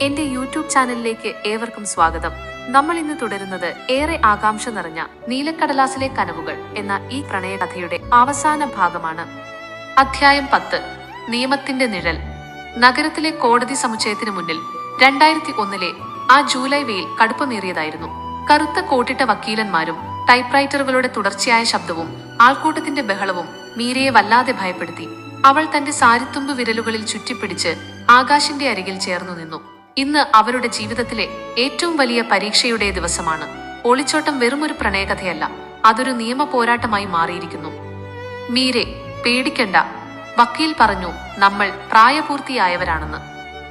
എന്റെ യൂട്യൂബ് ചാനലിലേക്ക് ഏവർക്കും സ്വാഗതം. നമ്മൾ ഇന്ന് തുടരുന്നത് ഏറെ ആകാംക്ഷ നിറഞ്ഞ നീലക്കടലാസിലെ കനവുകൾ എന്ന ഈ പ്രണയകഥയുടെ അവസാന ഭാഗമാണ്. അധ്യായം 10. നിയമത്തിന്റെ നിഴൽ. നഗരത്തിലെ കോടതി സമുച്ചയത്തിന് മുന്നിൽ 2001 ആ ജൂലൈ വെയിൽ കടുപ്പമേറിയതായിരുന്നു. കറുത്ത കോട്ടിട്ട വക്കീലന്മാരും ടൈപ്പ്റൈറ്ററുകളുടെ തുടർച്ചയായ ശബ്ദവും ആൾക്കൂട്ടത്തിന്റെ ബഹളവും മീരയെ വല്ലാതെ ഭയപ്പെടുത്തി. അവൾ തന്റെ സാരിത്തുമ്പ് വിരലുകളിൽ ചുറ്റിപ്പിടിച്ച് ആകാശിന്റെ അരികിൽ ചേർന്നു നിന്നു. ഇന്ന് അവരുടെ ജീവിതത്തിലെ ഏറ്റവും വലിയ പരീക്ഷയുടെ ദിവസമാണ്. ഒളിച്ചോട്ടം വെറുമൊരു പ്രണയകഥയല്ല, അതൊരു നിയമ പോരാട്ടമായി മാറിയിരിക്കുന്നു. മീരെ, പേടിക്കണ്ട, വക്കീൽ പറഞ്ഞു. നമ്മൾ പ്രായപൂർത്തിയായവരാണെന്ന്.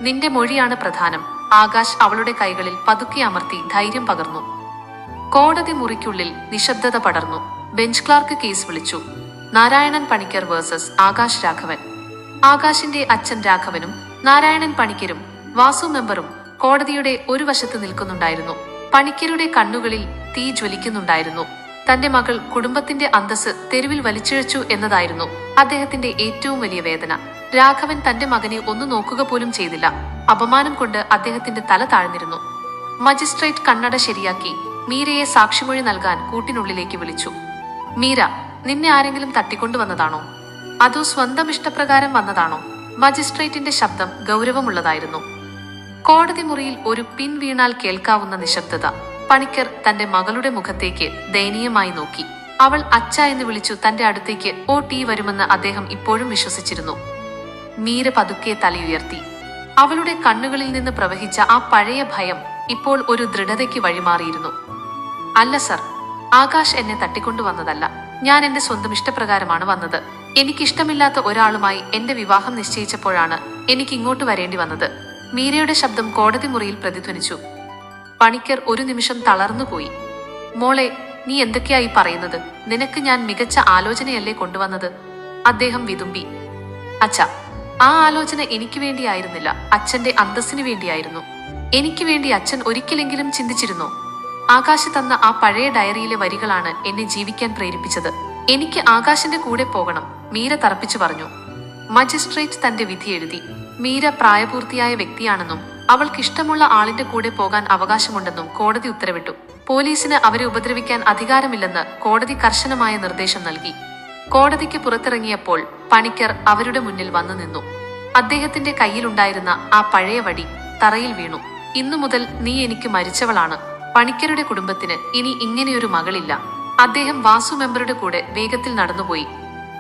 നിന്റെ മൊഴിയാണ് പ്രധാനം. ആകാശ് അവളുടെ കൈകളിൽ പതുക്കെ അമർത്തി ധൈര്യം പകർന്നു. കോടതി മുറിക്കുള്ളിൽ നിശബ്ദത പടർന്നു. ബെഞ്ച് ക്ലാർക്ക് കേസ് വിളിച്ചു. നാരായണൻ പണിക്കർ വേഴ്സസ് ആകാശ് രാഘവൻ. ആകാശിന്റെ അച്ഛൻ രാഘവനും നാരായണൻ പണിക്കരും വാസു മെമ്പറും കോടതിയുടെ ഒരു വശത്ത് നിൽക്കുന്നുണ്ടായിരുന്നു. പണിക്കരുടെ കണ്ണുകളിൽ തീ ജ്വലിക്കുന്നുണ്ടായിരുന്നു. തന്റെ മകൾ കുടുംബത്തിന്റെ അന്തസ് തെരുവിൽ വലിച്ചിഴച്ചു എന്നതായിരുന്നു അദ്ദേഹത്തിന്റെ ഏറ്റവും വലിയ വേദന. രാഘവൻ തന്റെ മകനെ ഒന്ന് നോക്കുക പോലും ചെയ്തില്ല. അപമാനം കൊണ്ട് അദ്ദേഹത്തിന്റെ തല താഴ്ന്നിരുന്നു. മജിസ്ട്രേറ്റ് കണ്ണട ശരിയാക്കി മീരയെ സാക്ഷിമൊഴി നൽകാൻ കൂട്ടിനുള്ളിലേക്ക് വിളിച്ചു. മീര, നിന്നെ ആരെങ്കിലും തട്ടിക്കൊണ്ടുവന്നതാണോ? അതോ സ്വന്തം ഇഷ്ടപ്രകാരം വന്നതാണോ? മജിസ്ട്രേറ്റിന്റെ ശബ്ദം ഗൗരവമുള്ളതായിരുന്നു. കോടതി മുറിയിൽ ഒരു പിൻ വീണാൽ കേൾക്കാവുന്ന നിശബ്ദത. പണിക്കർ തന്റെ മകളുടെ മുഖത്തേക്ക് ദയനീയമായി നോക്കി. അവൾ അച്ഛ എന്ന് വിളിച്ചു തന്റെ അടുത്തേക്ക് ടീ വരുമെന്ന് അദ്ദേഹം ഇപ്പോഴും വിശ്വസിച്ചിരുന്നു. മീര പതുക്കെ തലയുയർത്തി. അവളുടെ കണ്ണുകളിൽ നിന്ന് പ്രവഹിച്ച ആ പഴയ ഭയം ഇപ്പോൾ ഒരു ദൃഢതയ്ക്ക് വഴിമാറിയിരുന്നു. അല്ല സർ, ആകാശ് എന്നെ തട്ടിക്കൊണ്ടുവന്നതല്ല. ഞാൻ എന്റെ സ്വന്തം ഇഷ്ടപ്രകാരമാണ് വന്നത്. എനിക്കിഷ്ടമില്ലാത്ത ഒരാളുമായി എന്റെ വിവാഹം നിശ്ചയിച്ചപ്പോഴാണ് എനിക്ക് ഇങ്ങോട്ട് വരേണ്ടി വന്നത്. മീരയുടെ ശബ്ദം കോടതി മുറിയിൽ പ്രതിധ്വനിച്ചു. പണിക്കർ ഒരു നിമിഷം തളർന്നുപോയി. മോളെ, നീ എന്തൊക്കെയായി പറയുന്നത്? നിനക്ക് ഞാൻ മികച്ച ആലോചനയല്ലേ കൊണ്ടുവന്നത്? അദ്ദേഹം വിതുമ്പി. അച്ഛ, ആ ആലോചന എനിക്ക് വേണ്ടിയായിരുന്നില്ല, അച്ഛന്റെ അന്തസ്സിന് വേണ്ടിയായിരുന്നു. എനിക്ക് വേണ്ടി അച്ഛൻ ഒരിക്കലെങ്കിലും ചിന്തിച്ചിരുന്നോ? ആകാശ് തന്ന ആ പഴയ ഡയറിയിലെ വരികളാണ് എന്നെ ജീവിക്കാൻ പ്രേരിപ്പിച്ചത്. എനിക്ക് ആകാശിന്റെ കൂടെ പോകണം, മീര തറപ്പിച്ചു പറഞ്ഞു. മജിസ്ട്രേറ്റ് തന്റെ വിധി എഴുതി. മീര പ്രായപൂർത്തിയായ വ്യക്തിയാണെന്നും അവൾക്കിഷ്ടമുള്ള ആളിന്റെ കൂടെ പോകാൻ അവകാശമുണ്ടെന്നും കോടതി ഉത്തരവിട്ടു. പോലീസിന് അവരെ ഉപദ്രവിക്കാൻ അധികാരമില്ലെന്ന് കോടതി കർശനമായ നിർദ്ദേശം നൽകി. കോടതിക്ക് പുറത്തിറങ്ങിയപ്പോൾ പണിക്കർ അവരുടെ മുന്നിൽ വന്നു നിന്നു. അദ്ദേഹത്തിന്റെ കയ്യിലുണ്ടായിരുന്ന ആ പഴയ വടി തറയിൽ വീണു. ഇന്നു മുതൽ നീ എനിക്ക് മരിച്ചവളാണ്. പണിക്കരുടെ കുടുംബത്തിന് ഇനി ഇങ്ങനെയൊരു മകളില്ല. അദ്ദേഹം വാസു മെമ്പറുടെ കൂടെ വേഗത്തിൽ നടന്നുപോയി.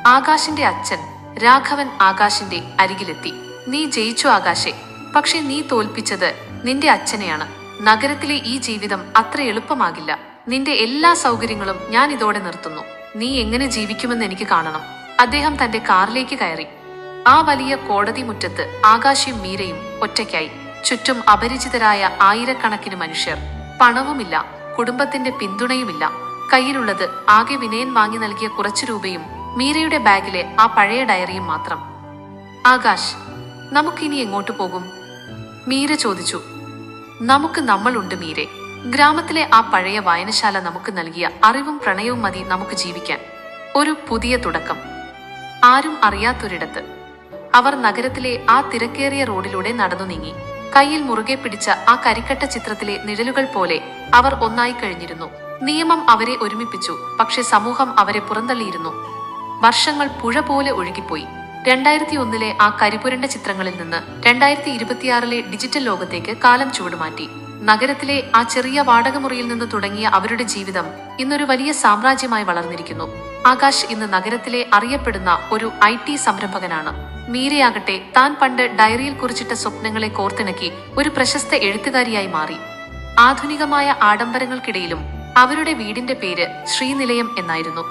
ആകാശിന്റെ അച്ഛൻ രാഘവൻ ആകാശിന്റെ അരികിലെത്തി. നീ ജയിച്ചു ആകാശേ, പക്ഷെ നീ തോൽപ്പിച്ചത് നിന്റെ അച്ഛനെയാണ്. നഗരത്തിലെ ഈ ജീവിതം അത്ര എളുപ്പമാകില്ല. നിന്റെ എല്ലാ സൗകര്യങ്ങളും ഞാൻ ഇതോടെ നിർത്തുന്നു. നീ എങ്ങനെ ജീവിക്കുമെന്ന് എനിക്ക് കാണണം. അദ്ദേഹം തന്റെ കാറിലേക്ക് കയറി. ആ വലിയ കോടതി മുറ്റത്ത് ആകാശയും മീരയും ഒറ്റയ്ക്കായി. ചുറ്റും അപരിചിതരായ ആയിരക്കണക്കിന് മനുഷ്യർ. പണവുമില്ല, കുടുംബത്തിന്റെ പിന്തുണയുമില്ല. കയ്യിലുള്ളത് ആകെ വിനയൻ വാങ്ങി നൽകിയ കുറച്ചു രൂപയും മീരയുടെ ബാഗിലെ ആ പഴയ ഡയറിയും മാത്രം. ആകാശ്, നമുക്കിനി എങ്ങോട്ട് പോകും? മീര ചോദിച്ചു. നമുക്ക് നമ്മളുണ്ട് മീരെ. ഗ്രാമത്തിലെ ആ പഴയ വായനശാല നമുക്ക് നൽകിയ അറിവും പ്രണയവും മതി നമുക്ക് ജീവിക്കാൻ. ഒരു പുതിയ തുടക്കം. ആരും അറിയാത്തൊരിടത്ത്. അവർ നഗരത്തിലെ ആ തിരക്കേറിയ റോഡിലൂടെ നടന്നു നീങ്ങി. കയ്യിൽ മുറുകെ പിടിച്ച ആ കരിക്കട്ട ചിത്രത്തിലെ നിഴലുകൾ പോലെ അവർ ഒന്നായി കഴിഞ്ഞിരുന്നു. നിയമം അവരെ ഒരുമിപ്പിച്ചു, പക്ഷെ സമൂഹം അവരെ പുറന്തള്ളിയിരുന്നു. വർഷങ്ങൾ പുഴ പോലെ ഒഴുകിപ്പോയി. 2001 ആ കരിപുരണ്ട ചിത്രങ്ങളിൽ നിന്ന് 2026 ഡിജിറ്റൽ ലോകത്തേക്ക് കാലം ചുവടുമാറ്റി. നഗരത്തിലെ ആ ചെറിയ വാടകമുറിയിൽ നിന്ന് തുടങ്ങിയ അവരുടെ ജീവിതം ഇന്നൊരു വലിയ സാമ്രാജ്യമായി വളർന്നിരിക്കുന്നു. ആകാശ് ഇന്ന് നഗരത്തിലെ അറിയപ്പെടുന്ന ഒരു IT സംരംഭകനാണ്. മീരയാകട്ടെ താൻ പണ്ട് ഡയറിയിൽ കുറിച്ചിട്ട സ്വപ്നങ്ങളെ കോർത്തിണക്കി ഒരു പ്രശസ്ത എഴുത്തുകാരിയായി മാറി. ആധുനികമായ ആഡംബരങ്ങൾക്കിടയിലും അവരുടെ വീടിന്റെ പേര് ശ്രീനിലയം എന്നായിരുന്നു.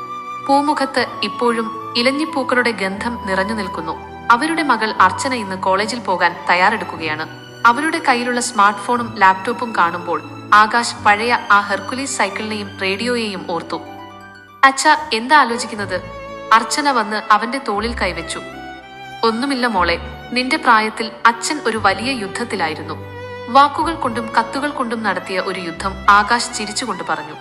പൂമുഖത്ത് ഇപ്പോഴും ഇലഞ്ഞിപ്പൂക്കളുടെ ഗന്ധം നിറഞ്ഞു നിൽക്കുന്നു. അവരുടെ മകൾ അർച്ചന ഇന്ന് കോളേജിൽ പോകാൻ തയ്യാറെടുക്കുകയാണ്. അവരുടെ കയ്യിലുള്ള സ്മാർട്ട് ഫോണും ലാപ്ടോപ്പും കാണുമ്പോൾ ആകാശ് പഴയ ആ ഹെർക്കുലീസ് സൈക്കിളിനെയും റേഡിയോയെയും ഓർത്തു. അച്ഛ, എന്താ ആലോചിക്കുന്നത്? അർച്ചന വന്ന് അവന്റെ തോളിൽ കൈവച്ചു. ഒന്നുമില്ല മോളെ, നിന്റെ പ്രായത്തിൽ അച്ഛൻ ഒരു വലിയ യുദ്ധത്തിലായിരുന്നു. വാക്കുകൾ കൊണ്ടും കത്തുകൾ കൊണ്ടും നടത്തിയ ഒരു യുദ്ധം, ആകാശ് ചിരിച്ചുകൊണ്ട് പറഞ്ഞു.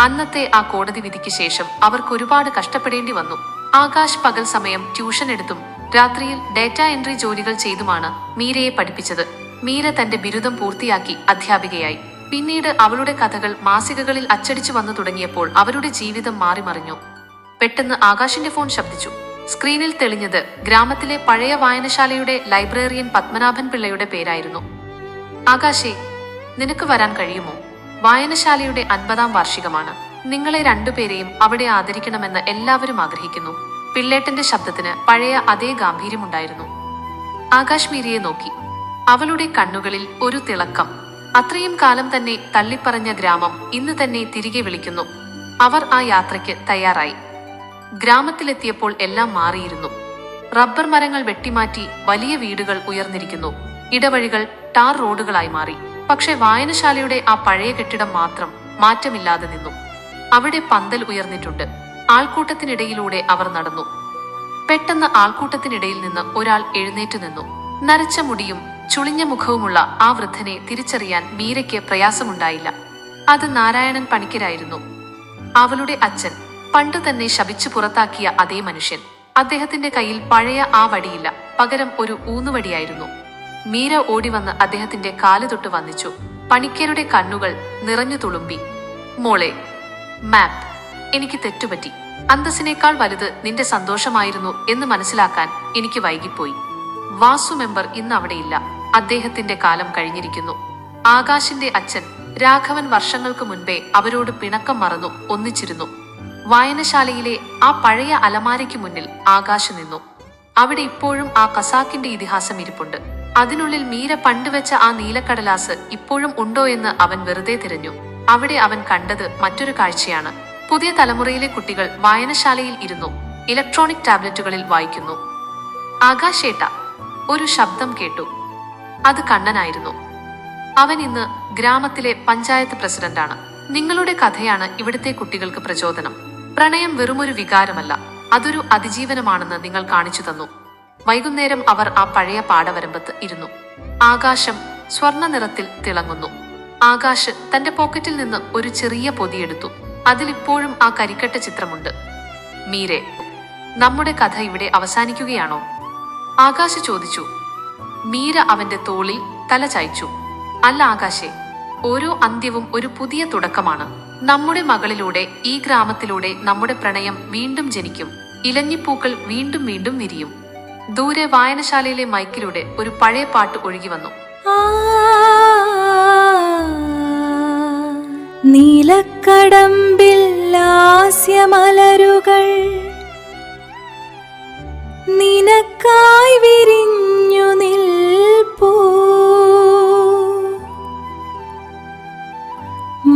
അന്നത്തെ ആ കോടതി വിധിക്ക് ശേഷം അവർക്ക് ഒരുപാട് കഷ്ടപ്പെടേണ്ടി വന്നു. ആകാശ് പകൽ സമയം ട്യൂഷൻ എടുത്തും രാത്രിയിൽ ഡേറ്റ എൻട്രി ജോലികൾ ചെയ്തുമാണ് മീരയെ പഠിപ്പിച്ചത്. മീര തന്റെ ബിരുദം പൂർത്തിയാക്കി അധ്യാപികയായി. പിന്നീട് അവളുടെ കഥകൾ മാസികകളിൽ അച്ചടിച്ചു വന്നു തുടങ്ങിയപ്പോൾ അവരുടെ ജീവിതം മാറിമറിഞ്ഞു. പെട്ടെന്ന് ആകാശിന്റെ ഫോൺ ശബ്ദിച്ചു. സ്ക്രീനിൽ തെളിഞ്ഞത് ഗ്രാമത്തിലെ പഴയ വായനശാലയുടെ ലൈബ്രറിയൻ പത്മനാഭൻ പിള്ളയുടെ പേരായിരുന്നു. ആകാശേ, നിനക്ക് വരാൻ കഴിയുമോ? വായനശാലയുടെ 50-ാം വാർഷികമാണ്. നിങ്ങളെ രണ്ടുപേരെയും അവിടെ ആദരിക്കണമെന്ന് എല്ലാവരും ആഗ്രഹിക്കുന്നു. പിള്ളേട്ടന്റെ ശബ്ദത്തിന് പഴയ അതേ ഗാംഭീര്യമുണ്ടായിരുന്നു. ആകാശ് മീരയെ നോക്കി. അവളുടെ കണ്ണുകളിൽ ഒരു തിളക്കം. അത്രയും കാലം തന്നെ തള്ളിപ്പറഞ്ഞ ഗ്രാമം ഇന്ന് തന്നെ തിരികെ വിളിക്കുന്നു. അവർ ആ യാത്രയ്ക്ക് തയ്യാറായി. ഗ്രാമത്തിലെത്തിയപ്പോൾ എല്ലാം മാറിയിരുന്നു. റബ്ബർ മരങ്ങൾ വെട്ടിമാറ്റി വലിയ വീടുകൾ ഉയർന്നിരിക്കുന്നു. ഇടവഴികൾ ടാർ റോഡുകളായി മാറി. പക്ഷെ വായനശാലയുടെ ആ പഴയ കെട്ടിടം മാത്രം മാറ്റമില്ലാതെ നിന്നു. അവിടെ പന്തൽ ഉയർന്നിട്ടുണ്ട്. ആൾക്കൂട്ടത്തിനിടയിലൂടെ അവർ നടന്നു. പെട്ടെന്ന് ആൾക്കൂട്ടത്തിനിടയിൽ നിന്ന് ഒരാൾ എഴുന്നേറ്റ് നിന്നു. നരച്ച മുടിയും ചുളിഞ്ഞ മുഖവുമുള്ള ആ വൃദ്ധനെ തിരിച്ചറിയാൻ മീരയ്ക്ക് പ്രയാസമുണ്ടായില്ല. അത് നാരായണൻ പണിക്കരായിരുന്നു. അവളുടെ അച്ഛൻ, പണ്ടു തന്നെ ശപിച്ചു പുറത്താക്കിയ അതേ മനുഷ്യൻ. അദ്ദേഹത്തിന്റെ കയ്യിൽ പഴയ ആ വടിയില്ല, പകരം ഒരു ഊന്നുവടിയായിരുന്നു. മീര ഓടിവന്ന് അദ്ദേഹത്തിന്റെ കാല് തൊട്ട് വന്നിച്ചു. പണിക്കരുടെ കണ്ണുകൾ നിറഞ്ഞു തുളുമ്പി. മോളെ, മാപ്പ്, എനിക്ക് തെറ്റുപറ്റി. അന്തസ്സിനേക്കാൾ വലുത് നിന്റെ സന്തോഷമായിരുന്നു എന്ന് മനസ്സിലാക്കാൻ എനിക്ക് വൈകിപ്പോയി. വാസു മെമ്പർ ഇന്ന് അവിടെയില്ല. അദ്ദേഹത്തിന്റെ കാലം കഴിഞ്ഞിരിക്കുന്നു. ആകാശിന്റെ അച്ഛൻ രാഘവൻ വർഷങ്ങൾക്ക് മുൻപേ അവരോട് പിണക്കം മറന്നു ഒന്നിച്ചിരുന്നു. വായനശാലയിലെ ആ പഴയ അലമാരയ്ക്ക് മുന്നിൽ ആകാശ് നിന്നു. അവിടെ ഇപ്പോഴും ആ കസാക്കിന്റെ ഇതിഹാസം ഇരിപ്പുണ്ട്. അതിനുള്ളിൽ മീര പണ്ടുവെച്ച ആ നീലക്കടലാസ് ഇപ്പോഴും ഉണ്ടോ എന്ന് അവൻ വെറുതെ തിരഞ്ഞു. അവിടെ അവൻ കണ്ടത് മറ്റൊരു കാഴ്ചയാണ്. പുതിയ തലമുറയിലെ കുട്ടികൾ വായനശാലയിൽ ഇരുന്നു ഇലക്ട്രോണിക് ടാബ്ലറ്റുകളിൽ വായിക്കുന്നു. ആകാശേട്ട, ഒരു ശബ്ദം കേട്ടു. അത് കണ്ണനായിരുന്നു. അവൻ ഇന്ന് ഗ്രാമത്തിലെ പഞ്ചായത്ത് പ്രസിഡന്റാണ്. നിങ്ങളുടെ കഥയാണ് ഇവിടുത്തെ കുട്ടികൾക്ക് പ്രചോദനം. പ്രണയം വെറുമൊരു വികാരമല്ല, അതൊരു അതിജീവനമാണെന്ന് നിങ്ങൾ കാണിച്ചു തന്നു. വൈകുന്നേരം അവർ ആ പഴയ പാടവരമ്പത്ത് ഇരുന്നു. ആകാശം സ്വർണ്ണ നിറത്തിൽ തിളങ്ങുന്നു. ആകാശ് തന്റെ പോക്കറ്റിൽ നിന്ന് ഒരു ചെറിയ പൊതിയെടുത്തു. അതിലിപ്പോഴും ആ കരിക്കട്ട ചിത്രമുണ്ട്. മീരെ, നമ്മുടെ കഥ ഇവിടെ അവസാനിക്കുകയാണോ? ആകാശ് ചോദിച്ചു. മീര അവന്റെ തോളിൽ തല ചായ്ച്ചു. അല്ല ആകാശേ, ഓരോ അന്ത്യവും ഒരു പുതിയ തുടക്കമാണ്. നമ്മുടെ മകളിലൂടെ ഈ ഗ്രാമത്തിലൂടെ നമ്മുടെ പ്രണയം വീണ്ടും ജനിക്കും. ഇലഞ്ഞിപ്പൂക്കൾ വീണ്ടും വീണ്ടും വിരിയും. ദൂരെ വായനശാലയിലെ മൈക്കിലൂടെ ഒരു പഴയ പാട്ട് ഒഴുകി വന്നു. നീലക്കടമ്പിൽ ലാസ്യമലരുകൾ നിനക്കായി വിരിഞ്ഞു നിൽപ്പൂ.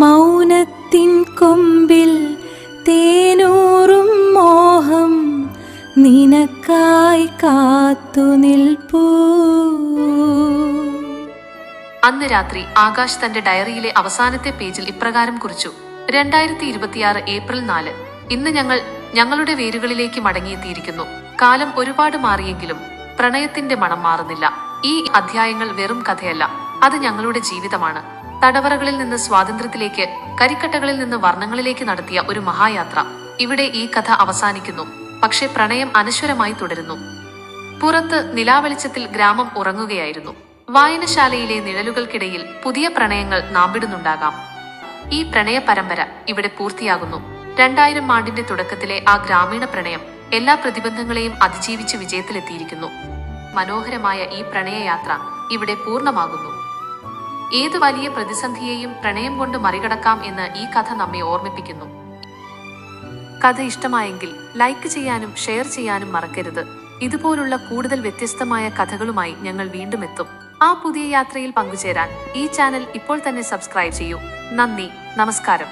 മൗനത്തിൻ കൊമ്പിൽ തേനൂറും മോഹം നിനക്കായി കാത്തു നിൽപ്പൂ. അന്ന് രാത്രി ആകാശ് തന്റെ ഡയറിയിലെ അവസാനത്തെ പേജിൽ ഇപ്രകാരം കുറിച്ചു. 2026 ഏപ്രിൽ 4. ഇന്ന് ഞങ്ങൾ ഞങ്ങളുടെ വേരുകളിലേക്ക് മടങ്ങിയെത്തിയിരിക്കുന്നു. കാലം ഒരുപാട് മാറിയെങ്കിലും പ്രണയത്തിന്റെ മണം മാറുന്നില്ല. ഈ അധ്യായങ്ങൾ വെറും കഥയല്ല, അത് ഞങ്ങളുടെ ജീവിതമാണ്. തടവറകളിൽ നിന്ന് സ്വാതന്ത്ര്യത്തിലേക്ക്, കരിക്കട്ടകളിൽ നിന്ന് വർണ്ണങ്ങളിലേക്ക് നടത്തിയ ഒരു മഹായാത്ര. ഇവിടെ ഈ കഥ അവസാനിക്കുന്നു, പക്ഷെ പ്രണയം അനശ്വരമായി തുടരുന്നു. പുറത്ത് നിലാവെളിച്ചത്തിൽ ഗ്രാമം ഉറങ്ങുകയായിരുന്നു. വായനശാലയിലെ നിഴലുകൾക്കിടയിൽ പുതിയ പ്രണയങ്ങൾ നാമ്പിടുന്നുണ്ടാകാം. ഈ പ്രണയ പരമ്പര ഇവിടെ പൂർത്തിയാകുന്നു. 2000 ആണ്ടിന്റെ തുടക്കത്തിലെ ആ ഗ്രാമീണ പ്രണയം എല്ലാ പ്രതിബന്ധങ്ങളെയും അതിജീവിച്ച് വിജയത്തിലെത്തിയിരിക്കുന്നു. മനോഹരമായ ഈ പ്രണയയാത്ര ഇവിടെ പൂർണ്ണമാകുന്നു. ഏത് വലിയ പ്രതിസന്ധിയെയും പ്രണയം കൊണ്ട് മറികടക്കാം എന്ന് ഈ കഥ നമ്മെ ഓർമ്മിപ്പിക്കുന്നു. കഥ ഇഷ്ടമായെങ്കിൽ ലൈക്ക് ചെയ്യാനും ഷെയർ ചെയ്യാനും മറക്കരുത്. ഇതുപോലുള്ള കൂടുതൽ വ്യത്യസ്തമായ കഥകളുമായി ഞങ്ങൾ വീണ്ടും എത്തും. ആ പുതിയ യാത്രയിൽ പങ്കുചേരാൻ ഈ ചാനൽ ഇപ്പോൾ തന്നെ സബ്സ്ക്രൈബ് ചെയ്യൂ. നന്ദി, നമസ്കാരം.